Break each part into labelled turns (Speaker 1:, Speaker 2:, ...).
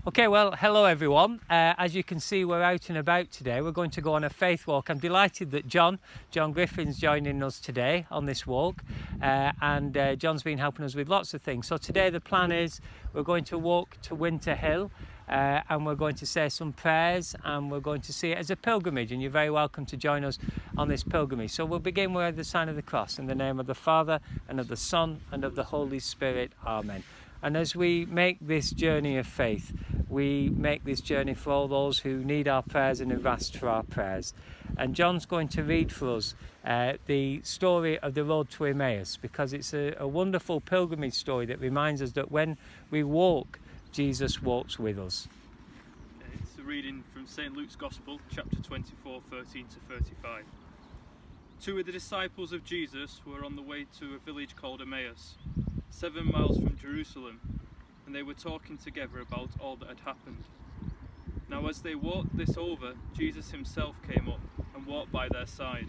Speaker 1: Okay, well, hello everyone. As you can see, we're out and about today. We're going to go on a faith walk. I'm delighted that John Griffin's joining us today on this walk, and John's been helping us with lots of things. So today the plan is we're going to walk to Winter Hill, and we're going to say some prayers, and we're going to see it as a pilgrimage, and you're very welcome to join us on this pilgrimage. So we'll begin with the sign of the cross. In the name of the Father, and of the Son, and of the Holy Spirit. Amen. And as we make this journey of faith, we make this journey for all those who need our prayers and have asked for our prayers. And John's going to read for us the story of the road to Emmaus, because it's a wonderful pilgrimage story that reminds us that when we walk, Jesus walks with us.
Speaker 2: It's a reading from St. Luke's Gospel, chapter 24, 13 to 35. Two of the disciples of Jesus were on the way to a village called Emmaus, 7 miles from Jerusalem, and they were talking together about all that had happened. Now as they walked this over, Jesus himself came up and walked by their side.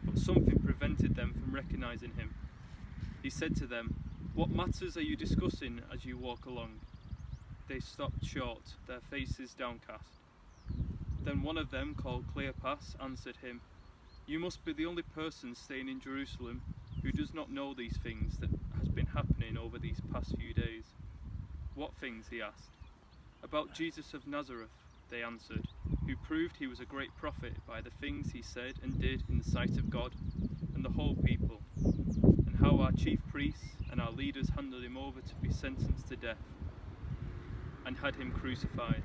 Speaker 2: But something prevented them from recognizing him. He said to them, "What matters are you discussing as you walk along?" They stopped short, their faces downcast. Then one of them, called Cleopas, answered him, "You must be the only person staying in Jerusalem who does not know these things that has been happening over these past few days." "What things?" he asked. "About Jesus of Nazareth," they answered, "who proved he was a great prophet by the things he said and did in the sight of God and the whole people, and how our chief priests and our leaders handed him over to be sentenced to death and had him crucified.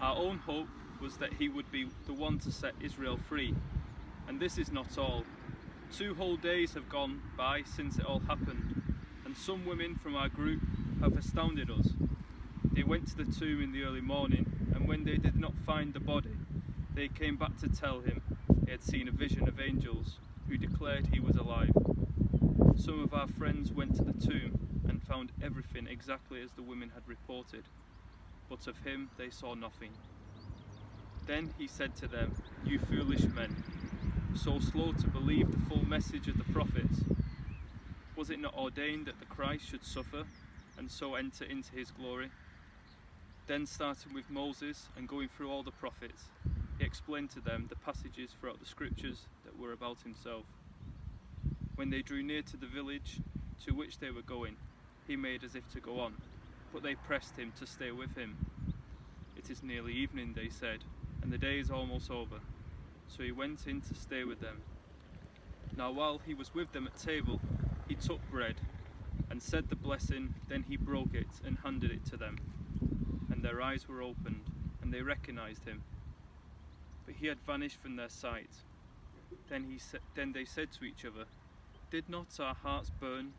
Speaker 2: Our own hope was that he would be the one to set Israel free. And this is not all. 2 whole days have gone by since it all happened, and some women from our group have astounded us. They went to the tomb in the early morning, and when they did not find the body, they came back to tell him they had seen a vision of angels who declared he was alive. Some of our friends went to the tomb and found everything exactly as the women had reported, but of him they saw nothing." Then he said to them, "You foolish men, so slow to believe the full message of the prophets. Was it not ordained that the Christ should suffer and so enter into his glory?" Then, starting with Moses and going through all the prophets, he explained to them the passages throughout the scriptures that were about himself. When they drew near to the village to which they were going, he made as if to go on, but they pressed him to stay with him. "It is nearly evening," they said, "and the day is almost over." So he went in to stay with them. Now while he was with them at table, he took bread and said the blessing, then he broke it and handed it to them. And their eyes were opened, and they recognized him. But he had vanished from their sight. Then they said to each other, "Did not our hearts burn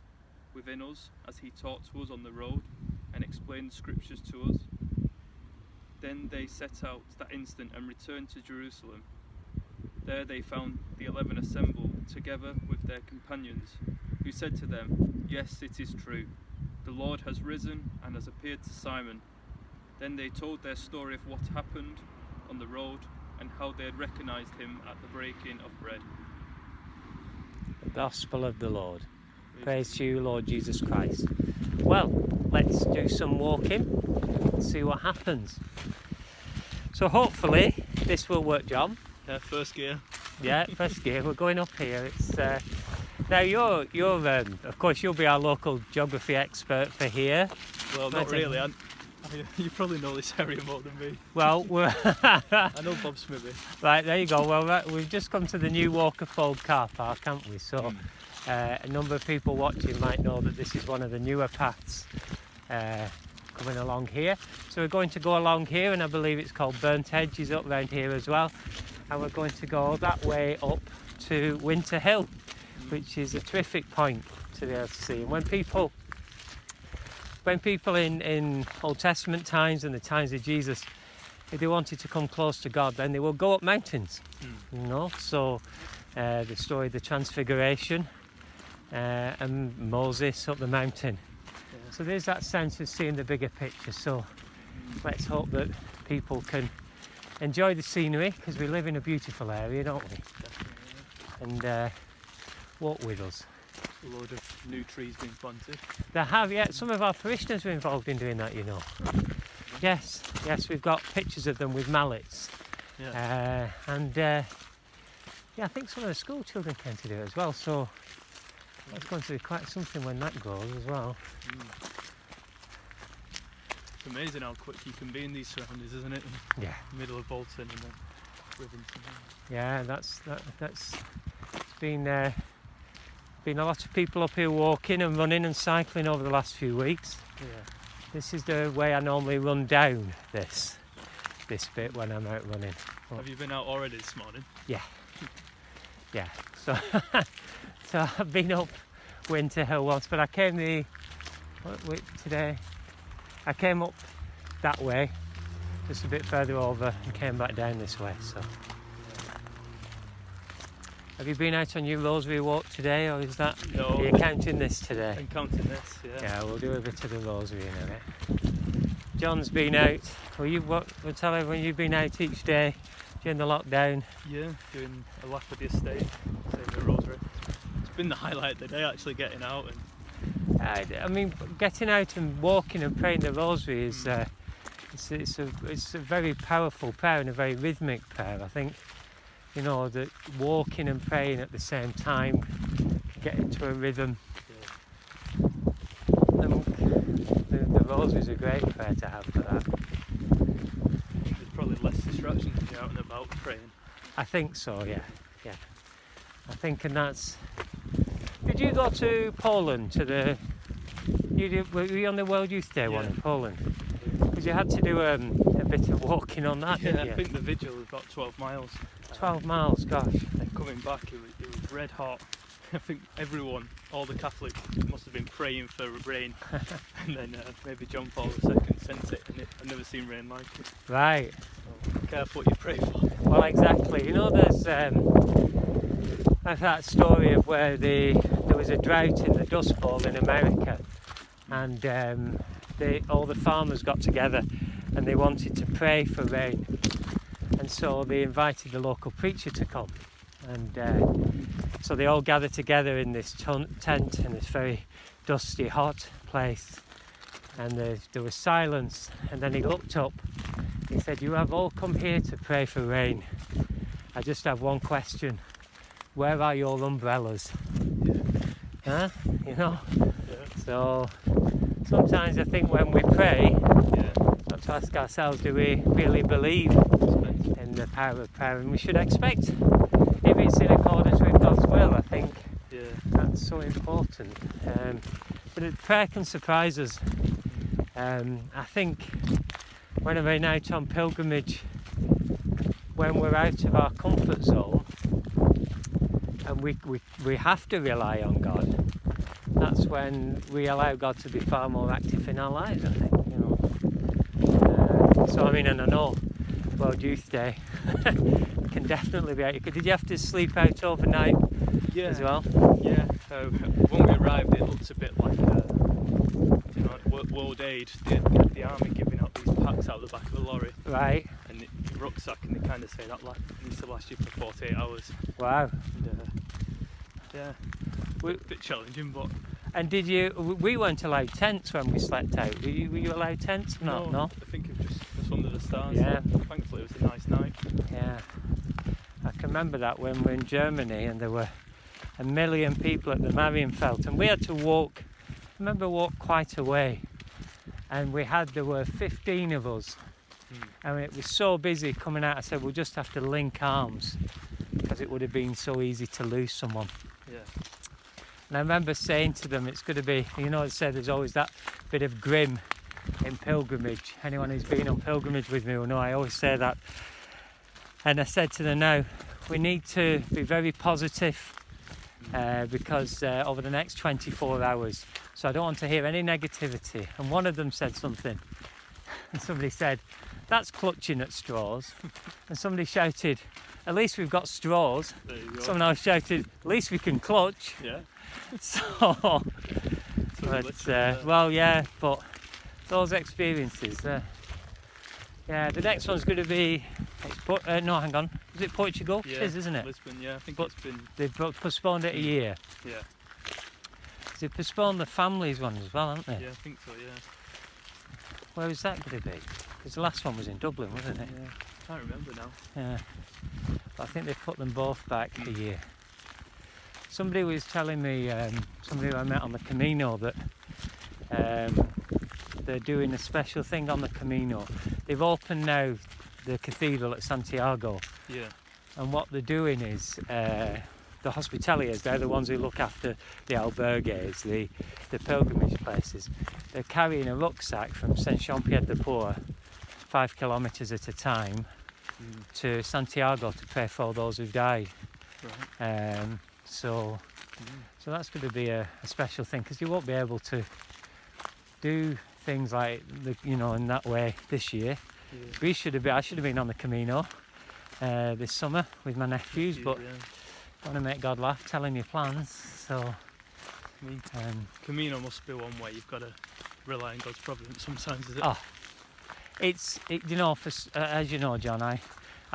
Speaker 2: within us as he taught to us on the road and explained the scriptures to us?" Then they set out that instant and returned to Jerusalem. There they found the 11 assembled, together with their companions, who said to them, "Yes, it is true. The Lord has risen and has appeared to Simon." Then they told their story of what happened on the road and how they had recognized him at the breaking of bread.
Speaker 1: The Gospel of the Lord. Praise to you, Lord Jesus Christ. Well, let's do some walking and see what happens. So hopefully this will work, John.
Speaker 2: Yeah, first gear.
Speaker 1: Yeah, first gear. We're going up here. It's now you're of course you'll be our local geography expert for here.
Speaker 2: Well, not really. You probably know this area more than me.
Speaker 1: Well, we're
Speaker 2: I know Bob Smithy.
Speaker 1: Right, there you go. Well, we've just come to the new Walkerfold car park, haven't we? So a number of people watching might know that this is one of the newer paths coming along here. So we're going to go along here, and I believe it's called Burnt Edge is up round here as well. And we're going to go that way up to Winter Hill, which is a terrific point to be able to see. And when people in Old Testament times and the times of Jesus, if they wanted to come close to God, then they would go up mountains. You know, so the story of the Transfiguration and Moses up the mountain. Yeah. So there's that sense of seeing the bigger picture. So let's hope that people can enjoy the scenery, because we live in a beautiful area, don't we?
Speaker 2: Definitely.
Speaker 1: And walk with us.
Speaker 2: A load of new trees being planted.
Speaker 1: They have, yeah. Some of our parishioners were involved in doing that, you know. Yes, we've got pictures of them with mallets.
Speaker 2: Yeah.
Speaker 1: Yeah, I think some of the school children came to do it as well, so that's going to be quite something when that grows as well.
Speaker 2: It's amazing how quick you can be in these surroundings, isn't it?
Speaker 1: Yeah.
Speaker 2: Middle of Bolton and then Rivington.
Speaker 1: Yeah, that's it's been a lot of people up here walking and running and cycling over the last few weeks.
Speaker 2: Yeah.
Speaker 1: This is the way I normally run down this bit when I'm out running.
Speaker 2: Have you been out already this morning?
Speaker 1: Yeah. So I've been up Winter Hill once, but I came today. I came up that way, just a bit further over, and came back down this way. So, have you been out on your rosary walk today, or is that?
Speaker 2: No.
Speaker 1: Are you counting this today?
Speaker 2: I'm counting this. Yeah.
Speaker 1: Yeah, we'll do a bit of the rosary in a bit. John's been out. We'll tell everyone you've been out each day during the lockdown.
Speaker 2: Yeah, doing a lap of the estate, saying the rosary. It's been the highlight of the day, actually getting out and.
Speaker 1: I mean, getting out and walking and praying the rosary is it's a very powerful prayer and a very rhythmic prayer. I think, you know, that walking and praying at the same time, get into a rhythm.
Speaker 2: Yeah.
Speaker 1: And the rosary is a great prayer to have for that.
Speaker 2: There's probably less distractions when you're out and about praying.
Speaker 1: I think so, yeah. I think, and that's. Did you go to Poland were you on the World Youth Day one in Poland? Because you had to do a bit of walking on that, didn't you?
Speaker 2: I think the vigil was about 12 miles.
Speaker 1: 12 miles, gosh.
Speaker 2: And coming back, it was red hot. I think everyone, all the Catholics, must have been praying for rain. And then maybe John Paul II sent it, and I've never seen rain like it.
Speaker 1: Right.
Speaker 2: So be careful what you pray for.
Speaker 1: Well, exactly. You know, there's like that story of where there was a drought in the Dust Bowl in America, and all the farmers got together and they wanted to pray for rain, and so they invited the local preacher to come, and so they all gathered together in this tent in this very dusty, hot place, and there was silence, and then he looked up. He said, "You have all come here to pray for rain. I just have one question. Where are your umbrellas?" Huh? You know?
Speaker 2: Yeah.
Speaker 1: So sometimes I think when we pray, not to ask ourselves, do we really believe in the power of prayer? And we should expect, if it's in accordance with God's will, I think that's so important. But prayer can surprise us. I think when I've been out on pilgrimage, when we're out of our comfort zone, and we have to rely on God, that's when we allow God to be far more active in our lives, I think, you know. So I mean, and I know World Youth Day can definitely be out. Did you have to sleep out overnight as well?
Speaker 2: Yeah, when we arrived it looked a bit like World Aid, the army giving out these packs out the back of the lorry.
Speaker 1: Right.
Speaker 2: And the rucksack, and they kind of say that needs to last you for 48 hours.
Speaker 1: Wow.
Speaker 2: And, bit challenging, but.
Speaker 1: And we weren't allowed tents when we slept out. Were you allowed tents or not? No?
Speaker 2: I think it was just under the stars.
Speaker 1: Yeah.
Speaker 2: Thankfully it was a nice night.
Speaker 1: Yeah. I can remember that when we were in Germany and there were 1 million people at the Marienfeld, and we had to walk quite a way, and there were 15 of us, and it was so busy coming out. I said we'll just have to link arms because it would have been so easy to lose someone.
Speaker 2: Yeah.
Speaker 1: And I remember saying to them, it's going to be, you know, I said there's always that bit of grim in pilgrimage. Anyone who's been on pilgrimage with me will know I always say that. And I said to them, now we need to be very positive because over the next 24 hours, so I don't want to hear any negativity. And one of them said something, and somebody said, that's clutching at straws. And somebody shouted, at least we've got straws.
Speaker 2: There you go.
Speaker 1: Someone else shouted, at least we can clutch.
Speaker 2: Yeah.
Speaker 1: So but those experiences, yeah, the next one's going to be, no, hang on, is it Portugal?
Speaker 2: Yeah,
Speaker 1: It is, isn't it?
Speaker 2: Lisbon, yeah, I think
Speaker 1: But
Speaker 2: it's been.
Speaker 1: they've postponed it a year.
Speaker 2: Yeah.
Speaker 1: Because they postponed the families one as well, haven't they?
Speaker 2: Yeah, I think so, yeah.
Speaker 1: Where was that going to be? Because the last one was in Dublin, wasn't it?
Speaker 2: Yeah, I can't remember now.
Speaker 1: Yeah. But I think they put them both back a year. Somebody was telling me, somebody who I met on the Camino, that they're doing a special thing on the Camino. They've opened now the cathedral at Santiago,
Speaker 2: Yeah.
Speaker 1: and what they're doing is the hospitaliers, they're the ones who look after the albergues, the pilgrimage places. They're carrying a rucksack from Saint-Jean-Pied-de-Port 5 kilometres at a time to Santiago to pray for those who've died.
Speaker 2: Right.
Speaker 1: So that's going to be a special thing, because you won't be able to do things like in that way this year.
Speaker 2: Yeah.
Speaker 1: I should have been on the Camino this summer with my nephews, but
Speaker 2: Yeah.
Speaker 1: I want to make God laugh, telling you plans. So
Speaker 2: I mean, Camino must be one way you've got to rely on God's providence sometimes, is it?
Speaker 1: oh, as you know, John, I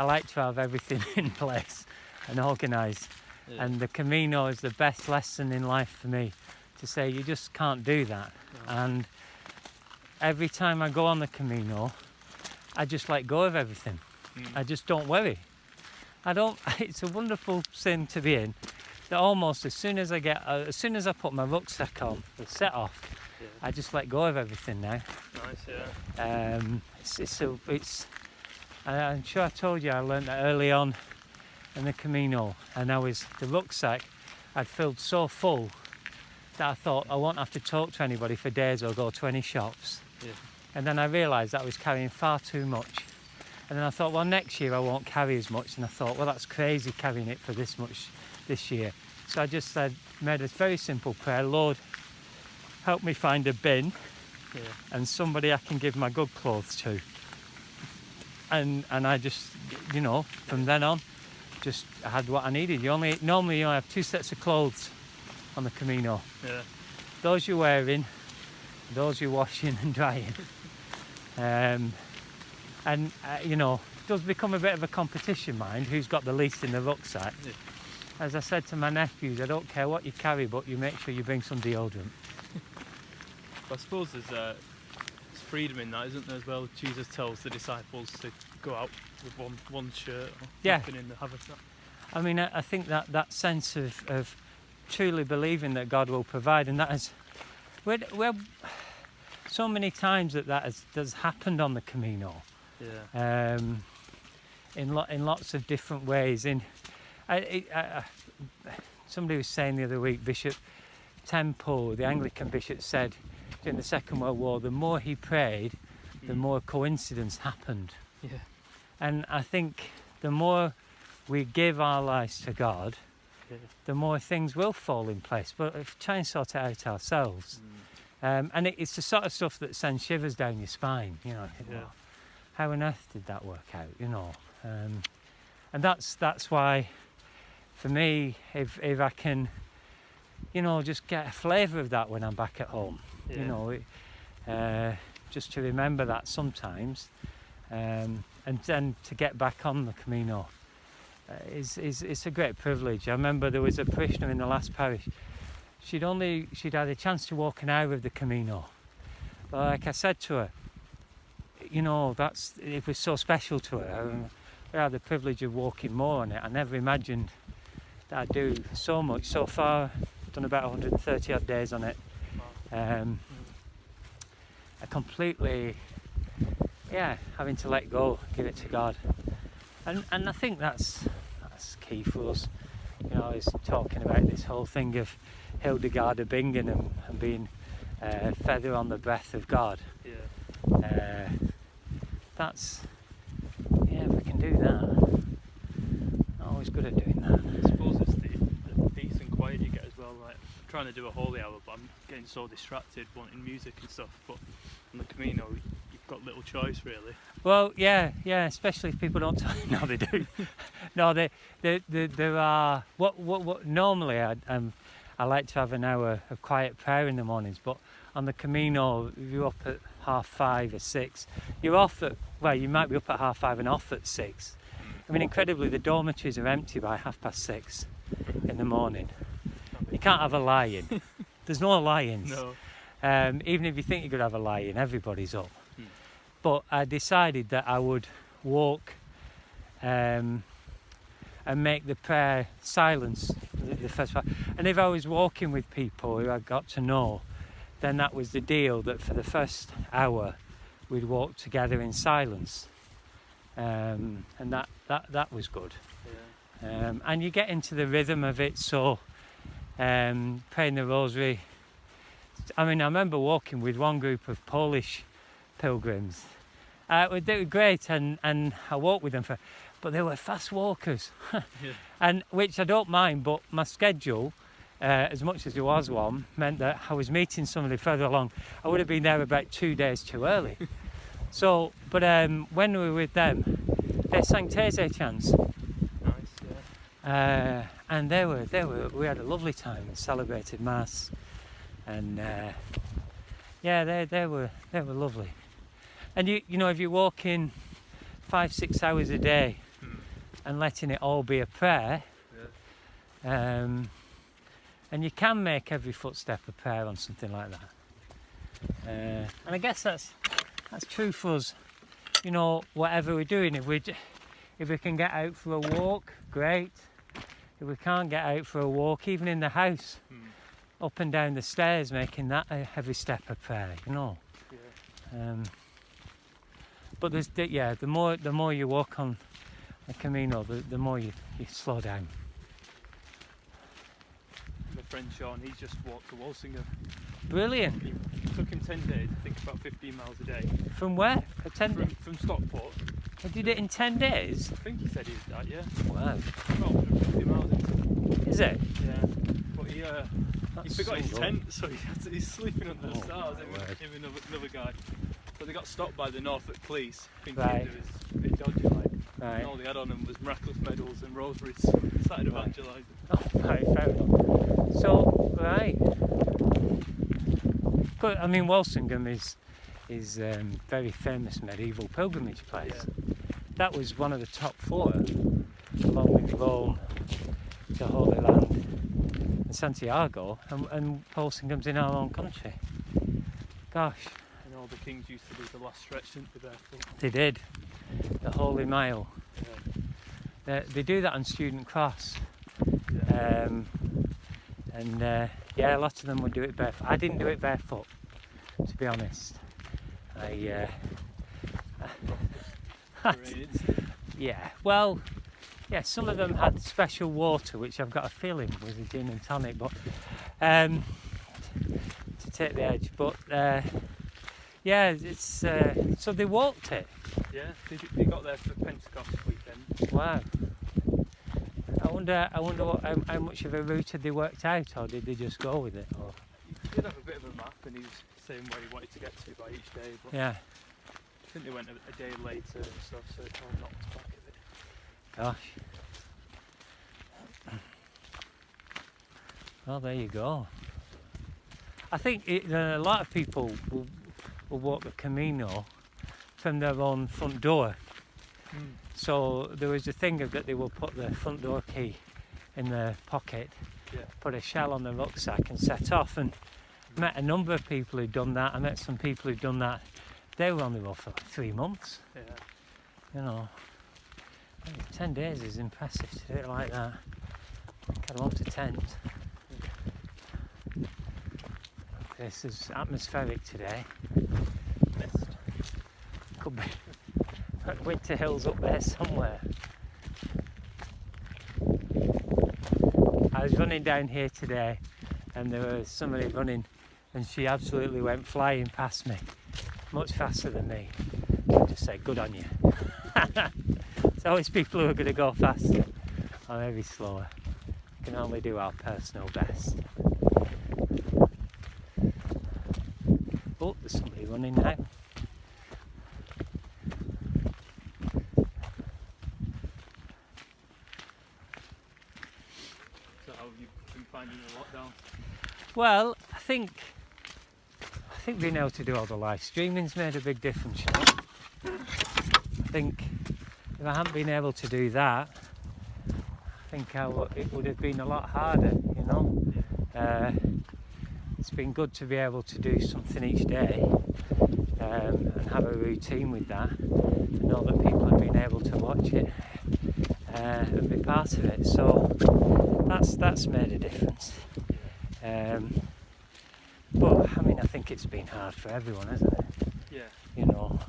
Speaker 1: like to have everything in place and organised.
Speaker 2: Yeah.
Speaker 1: And the Camino is the best lesson in life for me, to say you just can't do that.
Speaker 2: No.
Speaker 1: And every time I go on the Camino, I just let go of everything. I just don't worry. It's a wonderful sin to be in, that almost as soon as I put my rucksack on, the set off,
Speaker 2: Yeah.
Speaker 1: I just let go of everything now.
Speaker 2: Nice, yeah.
Speaker 1: I'm sure I told you I learned that early on in the Camino, and the rucksack I'd filled so full that I thought I won't have to talk to anybody for days or go to any shops.
Speaker 2: Yeah.
Speaker 1: And then I realised that I was carrying far too much. And then I thought, well, next year I won't carry as much. And I thought, well, that's crazy carrying it for this much this year. So I just made a very simple prayer: Lord, help me find a bin
Speaker 2: Yeah.
Speaker 1: and somebody I can give my good clothes to. And I just, from then on, just had what I needed. Normally you have 2 sets of clothes on the Camino.
Speaker 2: Yeah.
Speaker 1: Those you're wearing, those you're washing and drying. It does become a bit of a competition, mind, who's got the least in the rucksack.
Speaker 2: Yeah.
Speaker 1: As I said to my nephews, I don't care what you carry, but you make sure you bring some deodorant.
Speaker 2: I suppose there's freedom in that, isn't there, as well? Jesus tells the disciples to go out with one shirt or
Speaker 1: Yeah.
Speaker 2: nothing in the haversack.
Speaker 1: I mean, I think that sense of truly believing that God will provide, and that is, we're so many times that has happened on the Camino.
Speaker 2: Yeah.
Speaker 1: In lots of different ways. Somebody was saying the other week, Bishop Temple, the Anglican bishop, said during the Second World War, the more he prayed, the more coincidence happened.
Speaker 2: Yeah.
Speaker 1: And I think the more we give our lives to God,
Speaker 2: Yeah.
Speaker 1: the more things will fall in place. But if we try and sort it out ourselves, and it's the sort of stuff that sends shivers down your spine. I think,
Speaker 2: Yeah.
Speaker 1: well, how on earth did that work out? And that's why, for me, if I can, just get a flavour of that when I'm back at home,
Speaker 2: Yeah.
Speaker 1: just to remember that sometimes, and then to get back on the Camino, it's a great privilege. I remember there was a parishioner in the last parish. She'd had a chance to walk an hour of the Camino, but like I said to her, it was so special to her. I had the privilege of walking more on it. I never imagined that I'd do so much. So far, I've done about 130 odd days on it. I completely, having to let go, give it to God, and I think that's key for us. I was talking about this whole thing of Hildegard Bingen and being feather on the breath of God.
Speaker 2: Yeah.
Speaker 1: If we can do that, always good at doing that.
Speaker 2: I suppose it's the peace and quiet you get as well. Like, I'm trying to do a holy hour, but I'm getting so distracted wanting music and stuff. But on the Camino, you've got little choice, really.
Speaker 1: Well, yeah, especially if people don't tell you. No, they do. No, there are. What normally I like to have an hour of quiet prayer in the mornings, but on the Camino, if you're up at 5:30 or 6, you're off at, you might be up at 5:30 and off at 6. I mean, incredibly, the dormitories are empty by 6:30 in the morning. You can't have a lie-in. there's no lions.
Speaker 2: No.
Speaker 1: Even if you think you're going to have a lion, everybody's up. But I decided that I would walk and make the prayer silence the first part. And if I was walking with people who I got to know, then that was the deal, that for the first hour we'd walk together in silence. And that was good.
Speaker 2: Yeah.
Speaker 1: And you get into the rhythm of it, so praying the rosary. I mean, I remember walking with one group of Polish pilgrims. They were great, and I walked with them but they were fast walkers.
Speaker 2: Yeah.
Speaker 1: And which I don't mind, but my schedule, as much as there was one, meant that I was meeting somebody further along. I would have been there about 2 days too early. So, but when we were with them, they sang Taizé chants.
Speaker 2: Nice, yeah.
Speaker 1: And we had a lovely time and celebrated Mass, and they were lovely. And you know, if you're walking 5-6 hours a day and letting it all be a prayer, and you can make every footstep a prayer on something like that. And I guess that's true for us. You know, whatever we're doing, if we can get out for a walk, great. If we can't get out for a walk, even in the house, up and down the stairs, making that every step a prayer. You know.
Speaker 2: Yeah.
Speaker 1: But the more you walk on the Camino, the more you slow down.
Speaker 2: My friend Sean, he's just walked to Walsingham.
Speaker 1: Brilliant.
Speaker 2: It took him 10 days, I think about 15 miles a day.
Speaker 1: From where?
Speaker 2: From Stockport.
Speaker 1: He did it in 10 days?
Speaker 2: I think he said he did that, yeah.
Speaker 1: Wow.
Speaker 2: About 150 miles into it.
Speaker 1: Is it?
Speaker 2: Yeah. But he forgot his
Speaker 1: so
Speaker 2: tent, so he's sleeping under the stars,
Speaker 1: my
Speaker 2: him
Speaker 1: word.
Speaker 2: and another guy. So they got stopped by the Norfolk police, thinking
Speaker 1: Right.
Speaker 2: it was a bit dodgy like.
Speaker 1: Right.
Speaker 2: And all they had on them was miraculous medals and rosaries. Started evangelising.
Speaker 1: Oh, right, fair enough. So, right. But I mean, Walsingham is very famous medieval pilgrimage place.
Speaker 2: Yeah.
Speaker 1: That was one of the top 4, along with Rome, the Holy Land, and Santiago, and Walsingham's in our own country. Gosh,
Speaker 2: And all the kings used to do the last stretch, didn't they, barefoot?
Speaker 1: they did. The Holy Mile.
Speaker 2: Yeah.
Speaker 1: They do that on Student Cross.
Speaker 2: Yeah.
Speaker 1: A lot of them would do it barefoot. I didn't do it barefoot, to be honest. Some of them had special water, which I've got a feeling was a gin and tonic, but to take the edge. But it's so they walked it.
Speaker 2: Yeah, they got there for Pentecost weekend.
Speaker 1: Wow. I wonder how much of a route had they worked out, or did they just go with it? Or...
Speaker 2: He did have a bit of a map, and he was saying where he wanted to get to by each day. But
Speaker 1: Yeah.
Speaker 2: I think they went a day later and stuff, so it all knocked back a bit.
Speaker 1: Gosh. Well, there you go. I think a lot of people will walk the Camino from their own front door. So there was a thing of that they will put the front door key in their pocket, put a shell on the rucksack and set off. And I met a number of people who'd done that. I met some people who'd done that. They were on the road for like 3 months.
Speaker 2: Yeah.
Speaker 1: You know, 10 days is impressive to do it like that. I want a tent. This is atmospheric today.
Speaker 2: Mist.
Speaker 1: Could be Winter Hills up there somewhere. I was running down here today and there was somebody running and she absolutely went flying past me, much faster than me. I just say, good on you. It's always people who are going to go faster or maybe slower. We can only do our personal best. Oh, there's somebody running now.
Speaker 2: So how have you been finding the lockdown?
Speaker 1: Well, I think being able to do all the live streaming's made a big difference. You know? I think if I hadn't been able to do that, I think it would have been a lot harder. You know, been good to be able to do something each day and have a routine with that, and know that people have been able to watch it and be part of it. So that's made a difference. But I mean, I think it's been hard for everyone, hasn't it?
Speaker 2: Yeah.
Speaker 1: You know,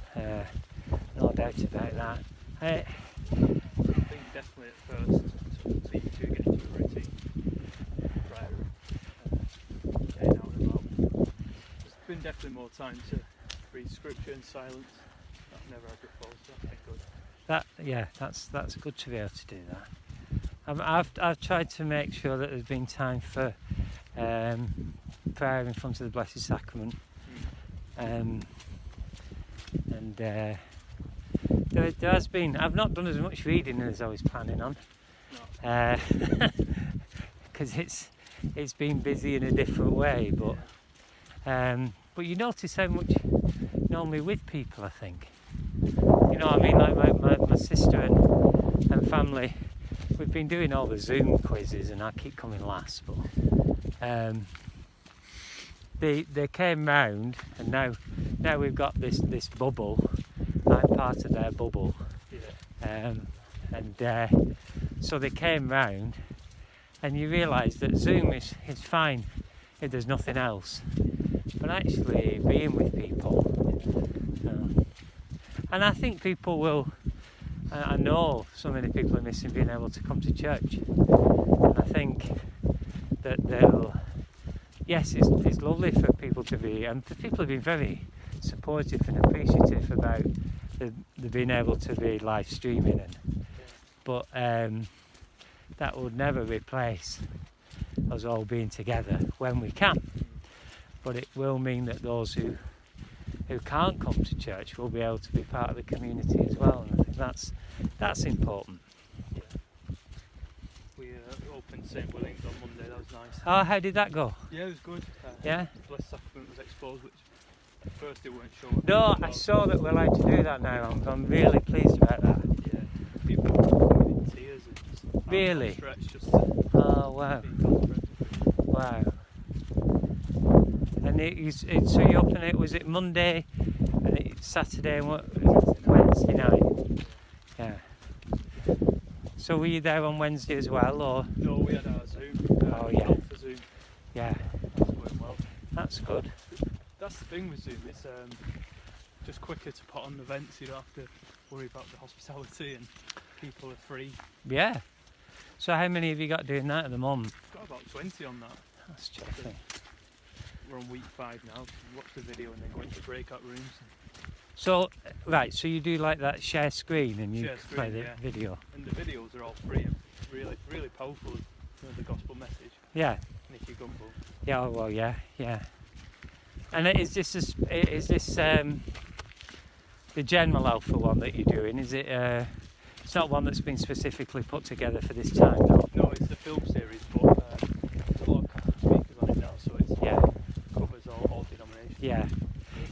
Speaker 1: no doubt about that.
Speaker 2: I think definitely at first, so you do get into a routine, prayer, getting out and about. There's been definitely more time to read scripture in silence. That I've never had before, so that's been good.
Speaker 1: That's good to be able to do that. I've tried to make sure that there's been time for prayer in front of the Blessed Sacrament, and there has been. I've not done as much reading as I was planning on, because it's been busy in a different way. But you notice how much normally with people, I think. You know, I mean, like my sister and family, we've been doing all the Zoom quizzes, and I keep coming last, but they came round, and now we've got this bubble. I'm part of their bubble, so they came round, and you realise that Zoom is fine if there's nothing else, but actually being with people, and I think people will. I know so many people are missing being able to come to church, and I think that they'll. Yes, it's lovely for people to be, and people have been very supportive and appreciative about the being able to be live streaming, but that would never replace us all being together when we can. But it will mean that those who can't come to church will be able to be part of the community as well, and I think that's important.
Speaker 2: Yeah. We opened St. Willing's on Monday. That was nice.
Speaker 1: Oh, how did that go?
Speaker 2: Yeah, it was good.
Speaker 1: Yeah?
Speaker 2: The Blessed Sacrament was exposed, which at first they weren't sure.
Speaker 1: No, I saw that we're allowed to do that now. I'm really pleased about that.
Speaker 2: Yeah, people were coming in tears and just
Speaker 1: Really?
Speaker 2: stretched just to
Speaker 1: Oh, wow.
Speaker 2: be in God's presence.
Speaker 1: Wow. And so you opened it, was it Monday, and it's Saturday, and what, Wednesday night? Yeah. So were you there on Wednesday as well, or?
Speaker 2: No, we had our Zoom.
Speaker 1: Oh, yeah.
Speaker 2: Alpha Zoom.
Speaker 1: Yeah,
Speaker 2: That's going well.
Speaker 1: that's good.
Speaker 2: That's the thing with Zoom, it's just quicker to put on events. You don't have to worry about the hospitality, and people are free.
Speaker 1: Yeah. So how many have you got doing that at the moment?
Speaker 2: We've got about 20 on that.
Speaker 1: That's terrific.
Speaker 2: We're on week 5 now. We watch the video and then go into breakout rooms.
Speaker 1: So, right, so you do like that share screen, and you
Speaker 2: Share
Speaker 1: play
Speaker 2: screen,
Speaker 1: the
Speaker 2: yeah.
Speaker 1: video.
Speaker 2: And the videos are all free and really, really powerful. You know, the gospel message.
Speaker 1: Yeah.
Speaker 2: Nicky Gumbel.
Speaker 1: Yeah, oh, well, yeah. And is this the general Alpha one that you're doing? Is it? It's not one that's been specifically put together for this time, no?
Speaker 2: No, it's the film series, but there's a lot of Catholic speakers on it now, so it covers all denominations.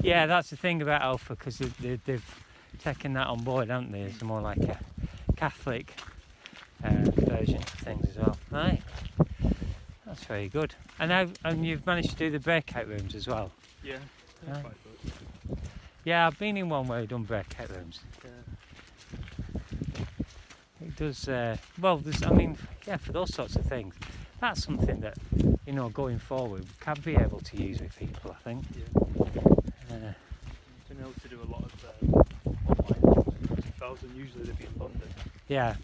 Speaker 1: Yeah, that's the thing about Alpha, because they've taken that on board, haven't they? It's more like a Catholic version of things as well. Right, that's very good. And you've managed to do the breakout rooms as well.
Speaker 2: Yeah, that's
Speaker 1: Right.
Speaker 2: quite good.
Speaker 1: Yeah, I've been in one where we've done breakout rooms.
Speaker 2: Yeah.
Speaker 1: It does, for those sorts of things, that's something that, you know, going forward, we can be able to use with people, I think.
Speaker 2: Yeah. Been able to do a lot of online things. Usually they'd be in London.
Speaker 1: Yeah,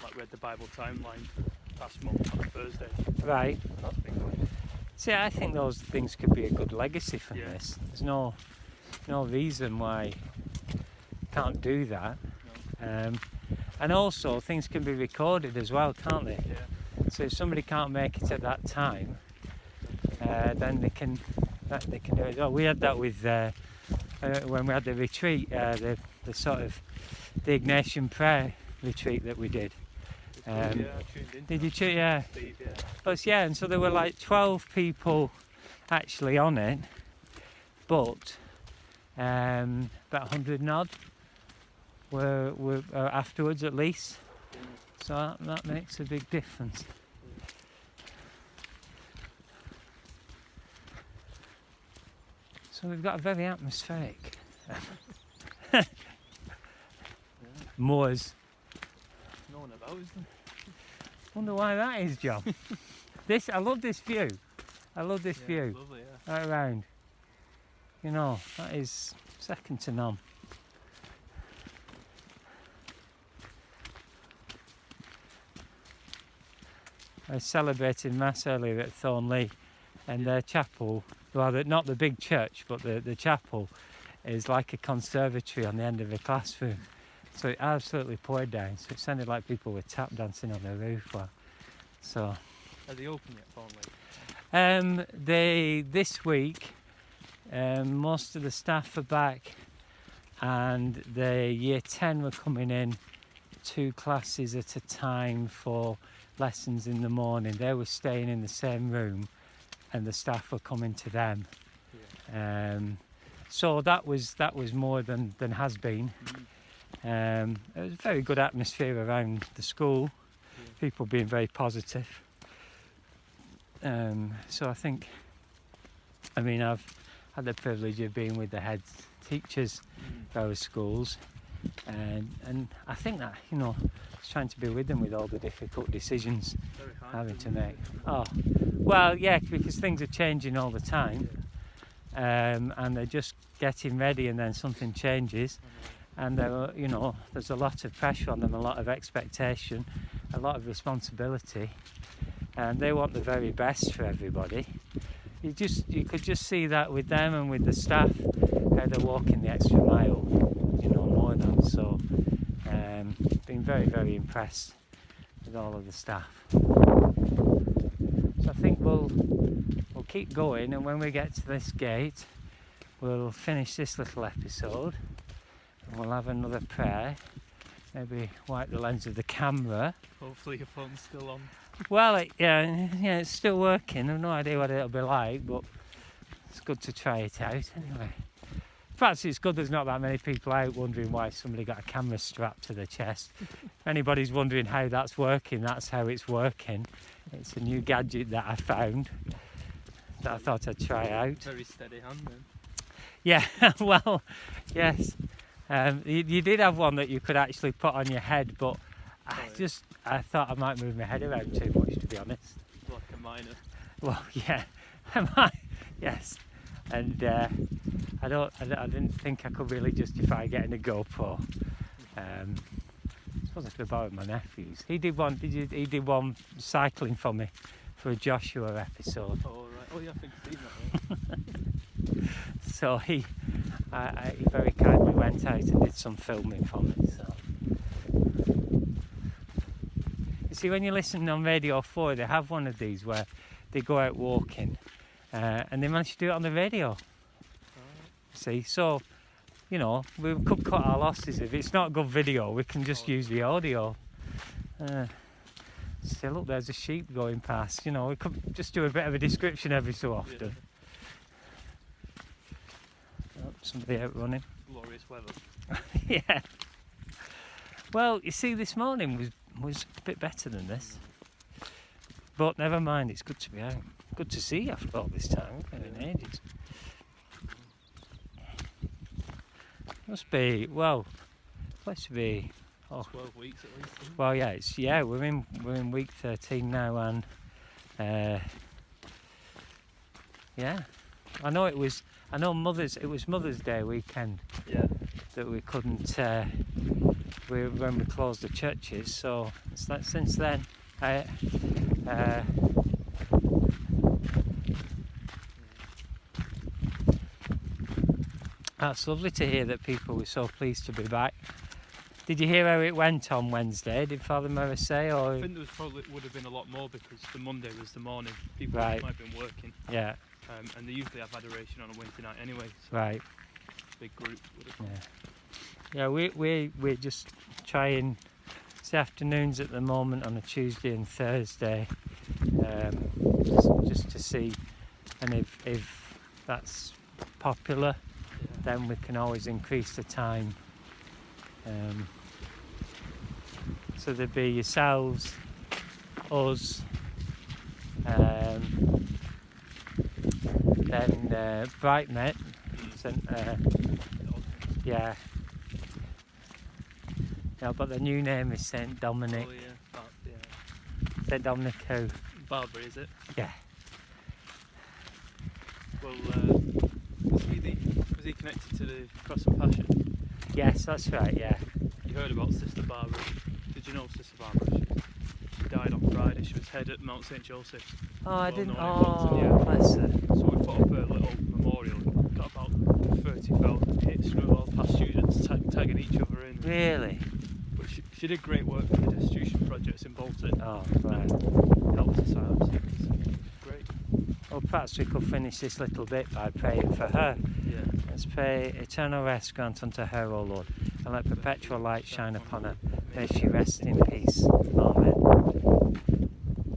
Speaker 2: Like we had the Bible timeline for the past month on a Thursday.
Speaker 1: right.
Speaker 2: That's been good.
Speaker 1: See, I think those things could be a good legacy from
Speaker 2: Yeah.
Speaker 1: this. There's no reason why you can't do that.
Speaker 2: No.
Speaker 1: And also, things can be recorded as well, can't they?
Speaker 2: Yeah.
Speaker 1: So if somebody can't make it at that time, then they can do it. Oh, we had that with when we had the retreat, the sort of the Ignatian prayer retreat that we did.
Speaker 2: I tuned in.
Speaker 1: Did you check? Yeah.
Speaker 2: Steve, yeah.
Speaker 1: But yeah, and so there were like 12 people actually on it, but about 100 and odd were afterwards at least. So that makes a big difference. So we've got a very atmospheric moors.
Speaker 2: No one about, is there?
Speaker 1: Wonder why that is, John. I love this view. I love this view.
Speaker 2: It's lovely, yeah.
Speaker 1: Right around. You know, that is second to none. I celebrated Mass earlier at Thornley, and their chapel, well, not the big church, but the chapel is like a conservatory on the end of a classroom. So it absolutely poured down, so it sounded like people were tap dancing on the roof. So.
Speaker 2: Are they open yet, Thornley?
Speaker 1: This week, most of the staff are back, and the year 10 were coming in 2 classes at a time for lessons in the morning. They were staying in the same room, and the staff were coming to them.
Speaker 2: Yeah.
Speaker 1: So that was more than has been. It was a very good atmosphere around the school. Yeah. People being very positive. So I've had the privilege of being with the head teachers of our schools, and I think that, you know, it's trying to be with them with all the difficult decisions having to make. Oh, well, yeah, because things are changing all the time, and they're just getting ready, and then something changes, and there's a lot of pressure on them, a lot of expectation, a lot of responsibility. And they want the very best for everybody. You could just see that with them and with the staff, how they're walking the extra mile, you know, more than. So, been very, very impressed with all of the staff. So I think we'll keep going, and when we get to this gate, we'll finish this little episode, and we'll have another prayer. Maybe wipe the lens of the camera.
Speaker 2: Hopefully your phone's still on.
Speaker 1: Well, it's still working. I've no idea what it'll be like, but it's good to try it out anyway. Perhaps it's good there's not that many people out wondering why somebody got a camera strapped to their chest. If anybody's wondering how that's working, that's how it's working. It's a new gadget that I found that I thought I'd try out.
Speaker 2: Very steady hand then.
Speaker 1: Yeah, well, yes. You did have one that you could actually put on your head, but I thought I might move my head around too much, to be honest.
Speaker 2: Like a minor.
Speaker 1: Well, yeah, yes, and I didn't think I could really justify getting a GoPro. I suppose I could have borrowed my nephew's. He did one cycling for me for a Joshua episode.
Speaker 2: Oh right. Oh yeah, I think I've seen that one.
Speaker 1: So he very kindly went out and did some filming for me. So. You see, when you listen on Radio 4, they have one of these where they go out walking, and they manage to do it on the radio. See, so, you know, we could cut our losses. If it's not good video, we can just use the audio. See, look, there's a sheep going past. You know, we could just do a bit of a description every so often.
Speaker 2: Yeah.
Speaker 1: Oh, somebody out running.
Speaker 2: Glorious weather.
Speaker 1: Yeah. Well, you see, this morning was a bit better than this. But never mind, it's good to be out. Good to see you after all this time. We've been in ages. Must be, well, supposed to be
Speaker 2: 12 weeks at least.
Speaker 1: Well, yeah, we're in week 13 now, and yeah, I know it was Mother's Day weekend.
Speaker 2: Yeah.
Speaker 1: That we couldn't when we closed the churches. So it's like since then, that's lovely to hear that people were so pleased to be back. Did you hear how it went on Wednesday? Did Father Murray say? Or?
Speaker 2: I think there would have been a lot more because the Monday was the morning. People
Speaker 1: Right.
Speaker 2: might have been working.
Speaker 1: Yeah.
Speaker 2: And they usually have adoration on a Wednesday night anyway. So
Speaker 1: Right.
Speaker 2: Big group would have come.
Speaker 1: Yeah. We're just trying. It's afternoons at the moment on a Tuesday and Thursday, just to see, and if that's popular, then we can always increase the time. So there'd be yourselves, us, then Brightmet, St. Yeah. No, but the new name is St. Dominic.
Speaker 2: Oh yeah,
Speaker 1: St. Dominic who?
Speaker 2: Barbary, is it?
Speaker 1: Yeah.
Speaker 2: Well, was he connected to the Cross and Passion?
Speaker 1: Yes, that's right, yeah.
Speaker 2: You heard about Sister Barbara. Did you know Sister Barbara? She died on Friday. She was head at Mount St. Joseph.
Speaker 1: Oh, I didn't.
Speaker 2: Well-known in Bolton, yeah.
Speaker 1: Bless her.
Speaker 2: So we put up a little memorial. Got about 30,000 hits through all past students tagging each other in.
Speaker 1: Really?
Speaker 2: But she did great work for the Destitution Projects in Bolton.
Speaker 1: Oh, right.
Speaker 2: Helped asylum seekers. Great.
Speaker 1: Well, perhaps we could finish this little bit by praying for her.
Speaker 2: Yeah.
Speaker 1: Let's pray, eternal rest grant unto her, O Lord, and let perpetual light shine upon her. May she rest in peace. Amen.